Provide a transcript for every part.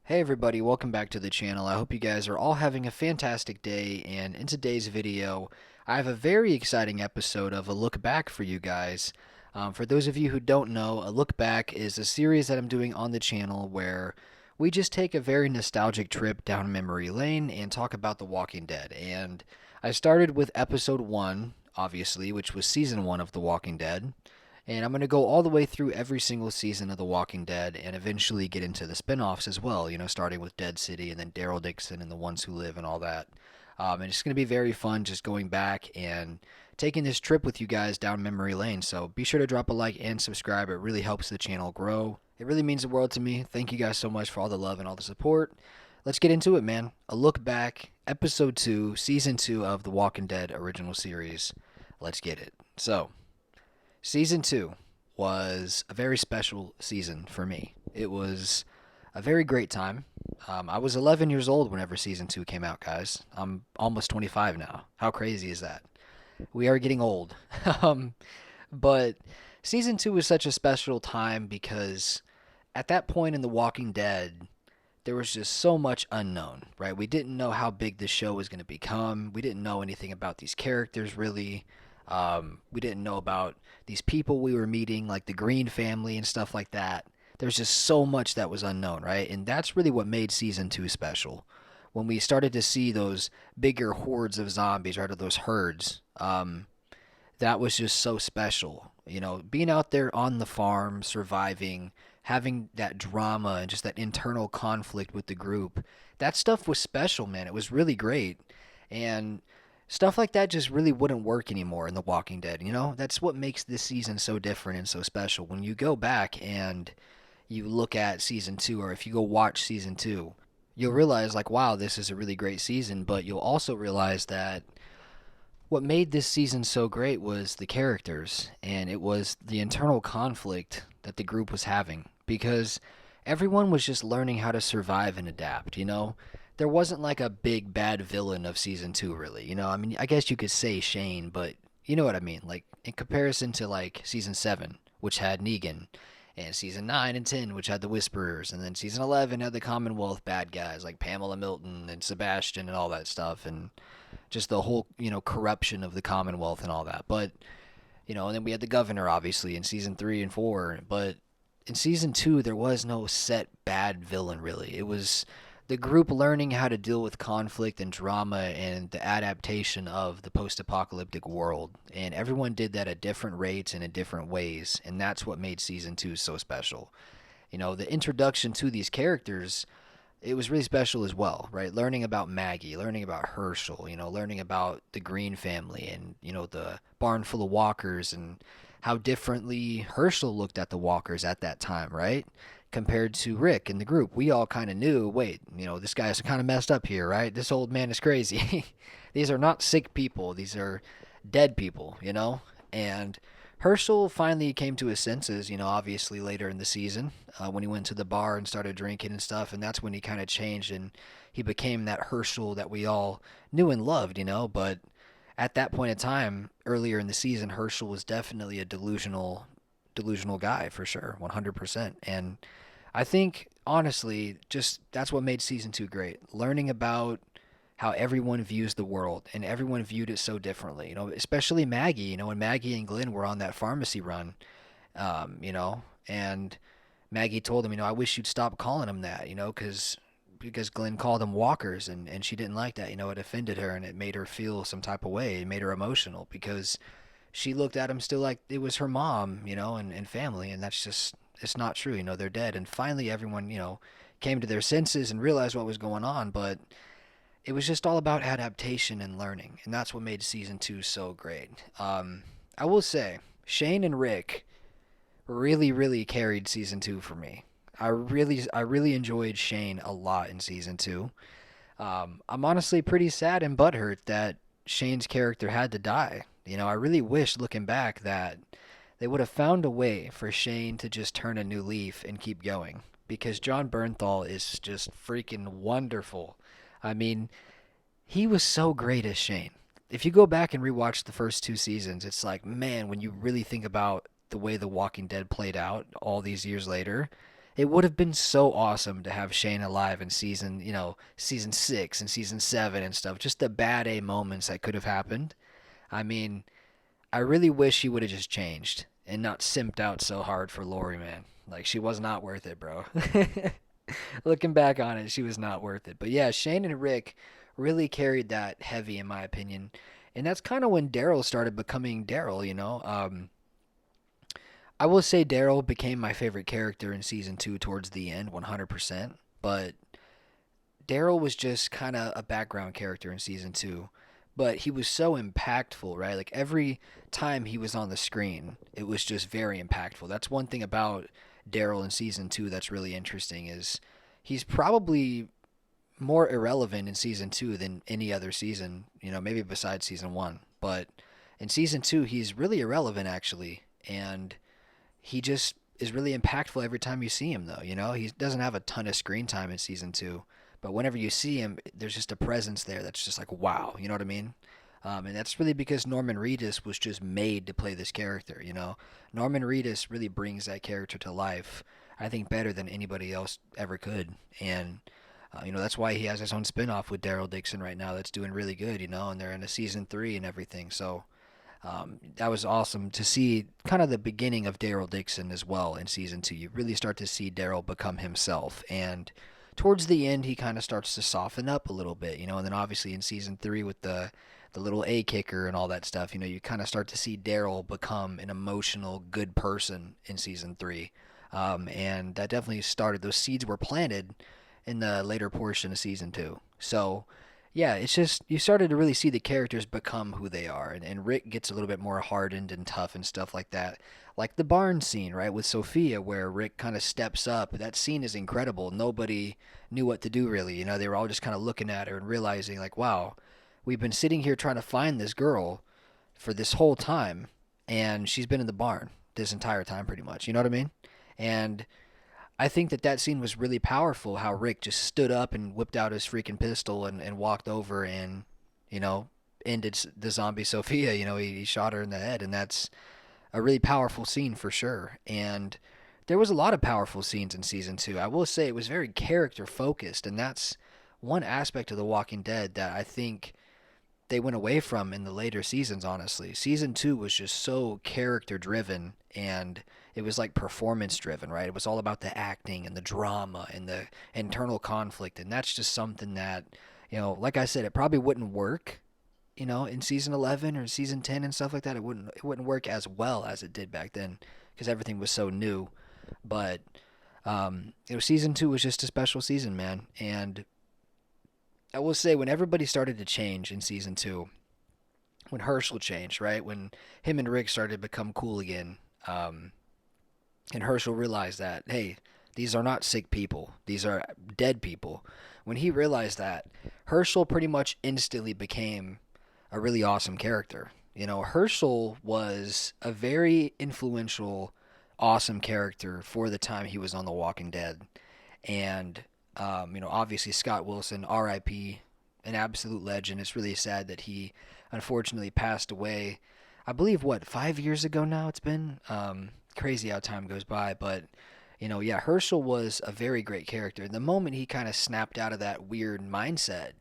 Hey everybody, welcome back to the channel. I hope you guys are all having a fantastic day, and in today's video, I have a very exciting episode of a look back for you guys. For those of you who don't know, a look back is a series that I'm doing on the channel where we just take a very nostalgic trip down memory lane and talk about The Walking Dead. And I started with episode 1, obviously, which was season 1 of The Walking Dead. And I'm going to go all the way through every single season of The Walking Dead and eventually get into the spin offs as well, starting with Dead City and then Daryl Dixon and The Ones Who Live and all that. And it's going to be very fun just going back and taking this trip with you guys down memory lane. So be sure to drop a like and subscribe. It really helps the channel grow. It really means the world to me. Thank you guys so much for all the love and all the support. Let's get into it, man. A look back, episode 2, season 2 of The Walking Dead original series. Let's get it. So, Season 2 was a very special season for me. It was a very great time. I was 11 years old whenever Season 2 came out, guys. I'm almost 25 now. How crazy is that? We are getting old. um, but Season 2 was such a special time because at that point in The Walking Dead, there was just so much unknown, right? We didn't know how big this show was going to become. We didn't know anything about these characters really. We didn't know about these people we were meeting, like the Green family and stuff like that. There's just so much that was unknown, right? And that's really what made season 2 special. When we started to see those bigger hordes of zombies, right, or those herds, that was just so special. Being out there on the farm, surviving, having that drama and just that internal conflict with the group, that stuff was special, man. It was really great. And stuff like that just really wouldn't work anymore in The Walking Dead. That's what makes this season so different and so special. When you go back and you look at season 2, or if you go watch season 2, you'll realize, like, wow, this is a really great season. But you'll also realize that what made this season so great was the characters, and it was the internal conflict that the group was having, because everyone was just learning how to survive and adapt. There wasn't like a big bad villain of season 2, really. I mean, I guess you could say Shane, but you know what I mean. Like, in comparison to like season 7, which had Negan, and season 9 and 10, which had the Whisperers, and then season 11 had the Commonwealth bad guys like Pamela Milton and Sebastian and all that stuff, and just the whole, corruption of the Commonwealth and all that. But, and then we had the governor, obviously, in season 3 and 4. But in season 2, there was no set bad villain, really. It was the group learning how to deal with conflict and drama and the adaptation of the post-apocalyptic world. And everyone did that at different rates and in different ways. And that's what made season 2 so special. The introduction to these characters, it was really special as well, right? Learning about Maggie, learning about Hershel, learning about the Green family and, the barn full of walkers and how differently Hershel looked at the walkers at that time, right? Compared to Rick and the group. We all kind of knew, wait, this guy's kind of messed up here, right? This old man is crazy. These are not sick people. These are dead people. And Herschel finally came to his senses, obviously later in the season when he went to the bar and started drinking and stuff. And that's when he kind of changed and he became that Herschel that we all knew and loved. But at that point in time, earlier in the season, Herschel was definitely a delusional guy for sure, 100%. And I think, honestly, just that's what made season 2 great. Learning about how everyone views the world, and everyone viewed it so differently. Especially Maggie. When Maggie and Glenn were on that pharmacy run, and Maggie told him, I wish you'd stop calling them that, because Glenn called them walkers, and she didn't like that. It offended her, and it made her feel some type of way. It made her emotional because she looked at him still like it was her mom, and family, and that's just, it's not true. They're dead. And finally, everyone, came to their senses and realized what was going on, but it was just all about adaptation and learning, and that's what made season 2 so great. I will say, Shane and Rick really, really carried season 2 for me. I really enjoyed Shane a lot in season 2. I'm honestly pretty sad and butthurt that Shane's character had to die. I really wish, looking back, that they would have found a way for Shane to just turn a new leaf and keep going. Because John Bernthal is just freaking wonderful. I mean, he was so great as Shane. If you go back and rewatch the first 2 seasons, it's like, man, when you really think about the way The Walking Dead played out all these years later, It would have been so awesome to have Shane alive in season, season 6 and season 7 and stuff. Just the bad A moments that could have happened. I mean, I really wish he would have just changed and not simped out so hard for Lori, man. Like, she was not worth it, bro. Looking back on it, she was not worth it. But yeah, Shane and Rick really carried that heavy, in my opinion. And that's kind of when Daryl started becoming Daryl. I will say Daryl became my favorite character in season 2 towards the end, 100%. But Daryl was just kind of a background character in season 2. But he was so impactful, right? Like every time he was on the screen, it was just very impactful. That's one thing about Daryl in season 2 that's really interesting is he's probably more irrelevant in season 2 than any other season, maybe besides season 1. But in season 2, he's really irrelevant actually, and he just is really impactful every time you see him though. He doesn't have a ton of screen time in season 2, but whenever you see him, there's just a presence there that's just like wow. You know what I mean? And that's really because Norman Reedus was just made to play this character. Norman Reedus really brings that character to life, I think, better than anybody else ever could. And that's why he has his own spinoff with Daryl Dixon right now that's doing really good. And they're in a season 3 and everything. So that was awesome to see kind of the beginning of Daryl Dixon as well in season 2. You really start to see Daryl become himself, and towards the end he kind of starts to soften up a little bit, and then obviously in season 3 with the little A kicker and all that stuff, you kind of start to see Daryl become an emotional good person in season 3. And that definitely started, those seeds were planted in the later portion of season 2. So yeah, it's just you started to really see the characters become who they are, and Rick gets a little bit more hardened and tough and stuff like that. Like the barn scene, right, with Sophia, where Rick kind of steps up. That scene is incredible. Nobody knew what to do really. They were all just kind of looking at her and realizing like, wow, we've been sitting here trying to find this girl for this whole time, and she's been in the barn this entire time pretty much. You know what I mean? And I think that scene was really powerful, how Rick just stood up and whipped out his freaking pistol and walked over and, you know, ended the zombie Sophia. He shot her in the head, and that's a really powerful scene for sure. And there was a lot of powerful scenes in season 2. I will say it was very character focused, and that's one aspect of The Walking Dead that I think they went away from in the later seasons, honestly. Season 2 was just so character driven, and it was like performance driven, right? It was all about the acting and the drama and the internal conflict, and that's just something that, like I said, it probably wouldn't work, in season 11 or season 10 and stuff like that. It wouldn't work as well as it did back then because everything was so new. But season 2 was just a special season, man. And I will say, when everybody started to change in season 2, when Hershel changed, right, when him and Rick started to become cool again, and Hershel realized that, hey, these are not sick people, these are dead people. When he realized that, Hershel pretty much instantly became a really awesome character. Hershel was a very influential, awesome character for the time he was on The Walking Dead. And obviously Scott Wilson, R.I.P., an absolute legend. It's really sad that he unfortunately passed away. I believe, 5 years ago now it's been? Crazy how time goes by. But, yeah, Hershel was a very great character. The moment he kind of snapped out of that weird mindset,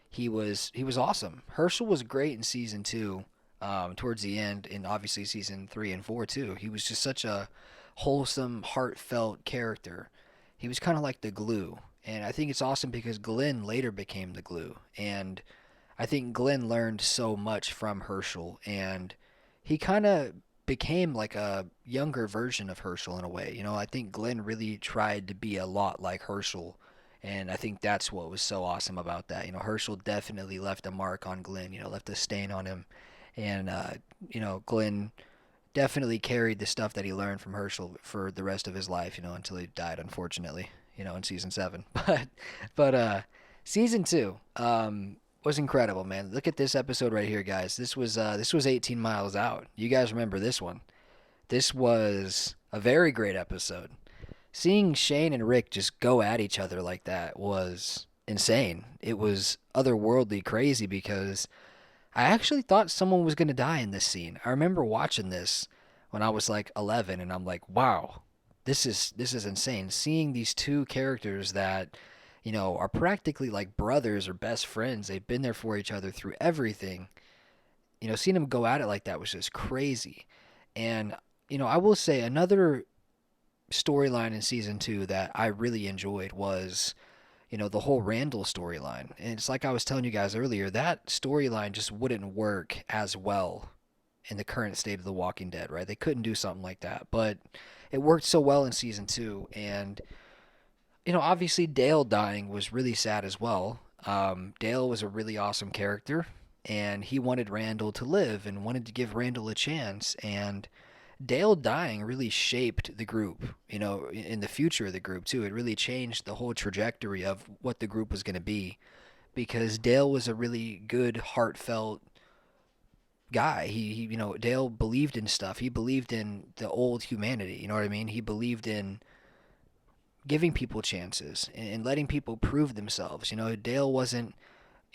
he was awesome. Hershel was great in season 2, towards the end, and obviously season 3 and 4 too. He was just such a wholesome, heartfelt character. He was kind of like the glue. And I think it's awesome because Glenn later became the glue. And I think Glenn learned so much from Hershel. And he kind of became like a younger version of Hershel in a way. I think Glenn really tried to be a lot like Hershel. And I think that's what was so awesome about that. Hershel definitely left a mark on Glenn, left a stain on him. And, Glenn definitely carried the stuff that he learned from Hershel for the rest of his life, until he died, unfortunately, in season 7. But season 2 was incredible, man. Look at this episode right here, guys. This was 18 Miles Out. You guys remember this one? This was a very great episode. Seeing Shane and Rick just go at each other like that was insane. It was otherworldly crazy because I actually thought someone was going to die in this scene. I remember watching this when I was like 11, and I'm like, wow, this is insane. Seeing these two characters that, are practically like brothers or best friends. They've been there for each other through everything. Seeing them go at it like that was just crazy. And I will say another storyline in season two that I really enjoyed was, the whole Randall storyline. And it's like I was telling you guys earlier, that storyline just wouldn't work as well in the current state of The Walking Dead, right? They couldn't do something like that, but it worked so well in season two. And obviously Dale dying was really sad as well. Dale was a really awesome character, and he wanted Randall to live and wanted to give Randall a chance. And Dale dying really shaped the group, in the future of the group too. It really changed the whole trajectory of what the group was going to be, because Dale was a really good, heartfelt guy. Dale believed in stuff. He believed in the old humanity. You know what I mean? He believed in giving people chances and letting people prove themselves. Dale wasn't,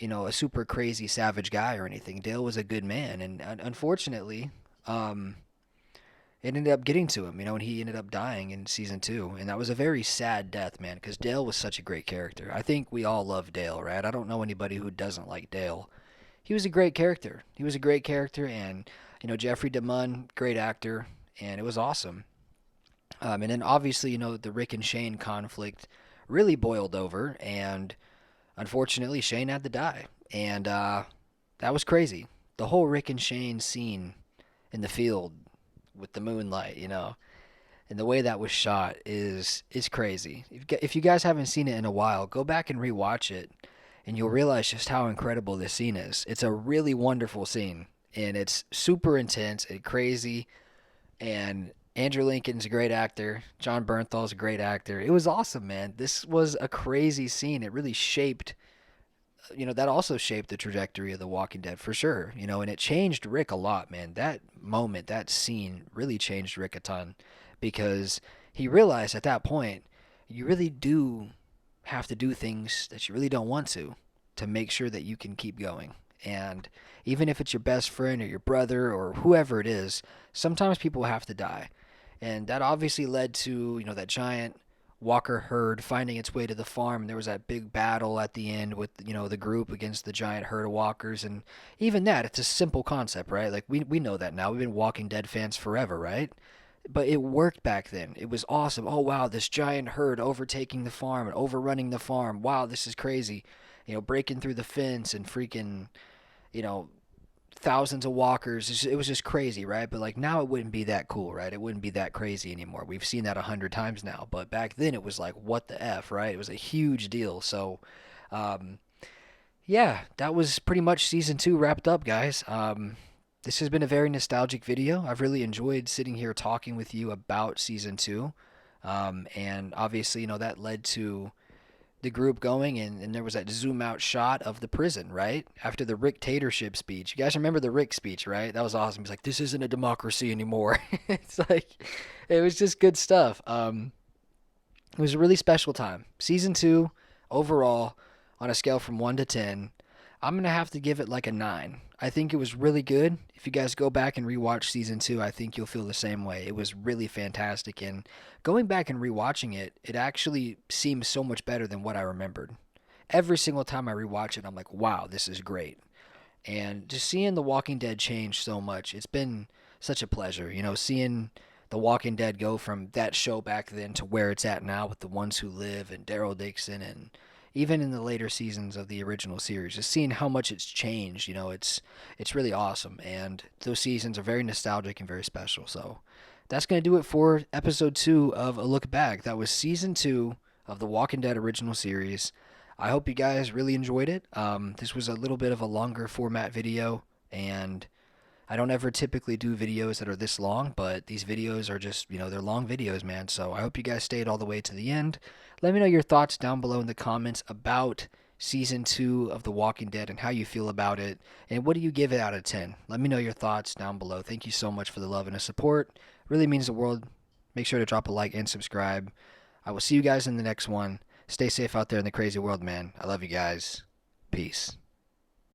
a super crazy savage guy or anything. Dale was a good man, and unfortunately, it ended up getting to him, and he ended up dying in season two. And that was a very sad death, man, because Dale was such a great character. I think we all love Dale, right? I don't know anybody who doesn't like Dale. He was a great character. He was a great character, and, Jeffrey DeMunn, great actor, and it was awesome. And then obviously, the Rick and Shane conflict really boiled over, and unfortunately, Shane had to die. And that was crazy. The whole Rick and Shane scene in the field with the moonlight, and the way that was shot is crazy. If you guys haven't seen it in a while, go back and rewatch it, and you'll realize just how incredible this scene is. It's a really wonderful scene, and it's super intense and crazy. And Andrew Lincoln's a great actor. John Bernthal's a great actor. It was awesome, man. This was a crazy scene. It really shaped, that also shaped the trajectory of The Walking Dead for sure, and it changed Rick a lot, man. That moment, that scene really changed Rick a ton, because he realized at that point, you really do have to do things that you really don't want to make sure that you can keep going. And even if it's your best friend or your brother or whoever it is, sometimes people have to die. And that obviously led to, that giant walker herd finding its way to the farm. And there was that big battle at the end with, the group against the giant herd of walkers. And even that, it's a simple concept, right? Like we know that now. We've been Walking Dead fans forever, right? But it worked back then. It was awesome. Oh, wow, this giant herd overtaking the farm and overrunning the farm. Wow, this is crazy. Breaking through the fence and freaking, you know, thousands of walkers. It was just crazy, right? But like now it wouldn't be that cool, right? It wouldn't be that crazy anymore. We've seen that 100 times now. But back then it was like, what the F, right? It was a huge deal. So, yeah, that was pretty much season two wrapped up, guys. This has been a very nostalgic video. I've really enjoyed sitting here talking with you about season two. And obviously, that led to the group going, and there was that zoom out shot of the prison, right? After the Rick Tatership speech. You guys remember the Rick speech, right? That was awesome. He's like, this isn't a democracy anymore. It's like, it was just good stuff. It was a really special time. Season two, overall, on a scale from 1 to 10, I'm going to have to give it like a 9. I think it was really good. If you guys go back and rewatch season two, I think you'll feel the same way. It was really fantastic. And going back and rewatching it, it actually seems so much better than what I remembered. Every single time I rewatch it, I'm like, wow, this is great. And just seeing The Walking Dead change so much, it's been such a pleasure. Seeing The Walking Dead go from that show back then to where it's at now with The Ones Who Live and Daryl Dixon, and even in the later seasons of the original series, just seeing how much it's changed, it's really awesome. And those seasons are very nostalgic and very special. So that's going to do it for episode 2 of A Look Back. That was season 2 of The Walking Dead original series. I hope you guys really enjoyed it. This was a little bit of a longer format video, and I don't ever typically do videos that are this long, but these videos are just, they're long videos, man. So I hope you guys stayed all the way to the end. Let me know your thoughts down below in the comments about season 2 of The Walking Dead and how you feel about it. And what do you give it out of 10? Let me know your thoughts down below. Thank you so much for the love and the support. It really means the world. Make sure to drop a like and subscribe. I will see you guys in the next one. Stay safe out there in the crazy world, man. I love you guys. Peace.